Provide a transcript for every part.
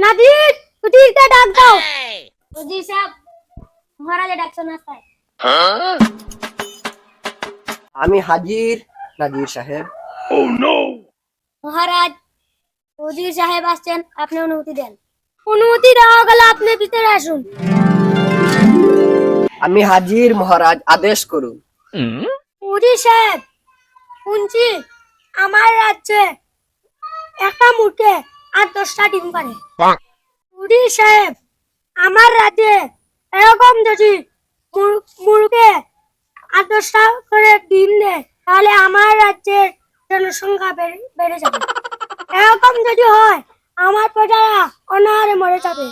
নাদির উজিরকে ডাক দাও। উজির সাহেব মহারাজে ডাকছো না স্যার। আমি হাজির নাজির সাহেব। মহারাজ উজির সাহেব আসছেন, আপনি অনুমতি দেন। অনুমতি দেওয়া গেলে আপনি ভিতরে আসুন। আমি হাজির মহারাজ, আদেশ করুন। উজির সাহেব শুনছি আমার রাজ্যে একটা মুরগে 8-10টা ডিম পারে। উজির সাহেব আমার রাজ্যে এরকম যদি মুরগে 8-10টা করে ডিম দেয় তাহলে আমার রাজ্যের জনসংখ্যা বেড়ে যাবে। এরকম যদি হয় আমার প্রজারা অনাহারে মরে যাবে।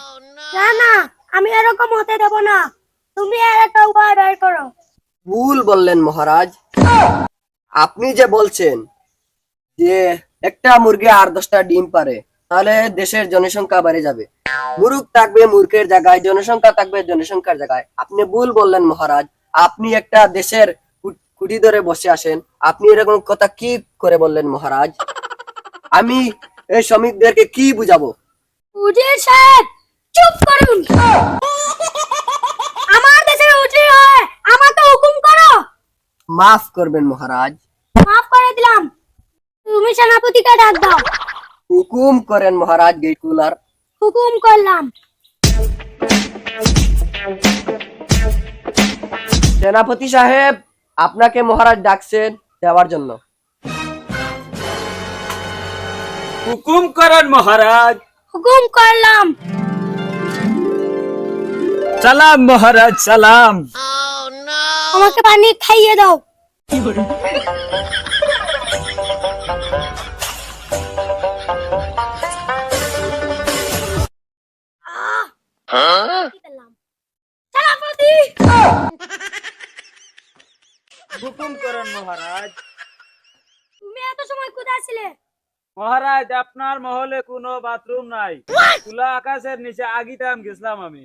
না না, আমি এরকম হতে দেব না। তুমি এর একটা উপায় বের করো। ভুল বললেন মহারাজ। আপনি যে বলছেন যে একটা মুরগি 8-10টা ডিম পারে, তাহলে দেশের জনসংখ্যা বেড়ে যাবে। মুরগ থাকবে মূর্খের জায়গায়, জনসংখ্যা থাকবে জনসংখ্যার জায়গায়। আপনি ভুল বললেন মহারাজ। আপনি একটা দেশের খুঁটি ধরে বসে আসেন, আপনি এরকম কথা কি করে বললেন মহারাজ? আমি এই শ্রমিকদেরকে কি বুঝাবো? উজির সাহেব চুপ করুন। আমার দেশের উজির হয় আমাকে হুকুম করো। মাফ করবেন মহারাজ। মাফ করে দিলাম। তুমি সেনাপতিকে ডাক দাও। হুকুম করেন মহারাজ গেটকুলার। হুকুম করলাম। সেনাপতি সাহেব, আপনাকে মহারাজ ডাকছেন দেওয়ার জন্য। হুকুম করেন মহারাজ। হুকুম করলাম। সালাম মহারাজ, সালাম। আমাকে পানি খাইয়ে দাও। কি পেলাম? সেনাপতি হুকুম করেন মহারাজ। তুমি এত সময় কোথায় ছিলে? মহারাজ, আপনার মহলে কোনো বাথরুম নাই। খোলা আকাশের নিচে আগিতাম গেছিলাম আমি।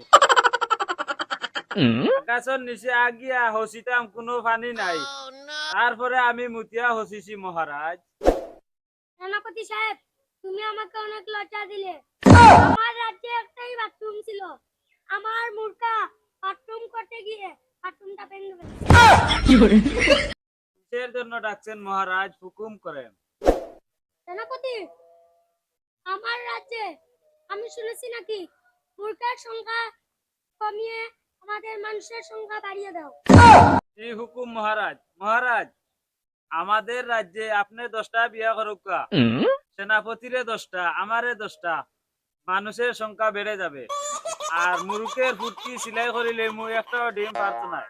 আকাশের নিচে আগিয়া হসিতাম, কোনো পানি নাই। তারপরে আমি মুতিয়া হসিছি মহারাজ। সেনাপতি সাহেব, তুমি আমাকে অনেক লজ্জা দিলে। আমার রাজ্যে একটাই বাথরুম ছিল। আমার মূর্খা বাথরুম করতে গিয়ে বাথরুমটা ভেঙে ফেলেছে। কিসের জন্য ডাকছেন মহারাজ? হুকুম করেন। সেনাপতি, আমার রাজ্যে আমি শুনেছি নাকি মূর্খার সংখ্যা কমিয়ে আমাদের মানুষের সংখ্যা বাড়িয়ে দাও। এই হুকুম মহারাজ। মহারাজ, আমাদের রাজ্যে আপনি 10টা বিয়া করুকা, সেনাপতিরে 10টা, আমারে 10টা, মানুষের সংখ্যা বেড়ে যাবে। আর মুরুকের ফুটকি সিলাই করিলে মুই একটা ডিম পারতো না।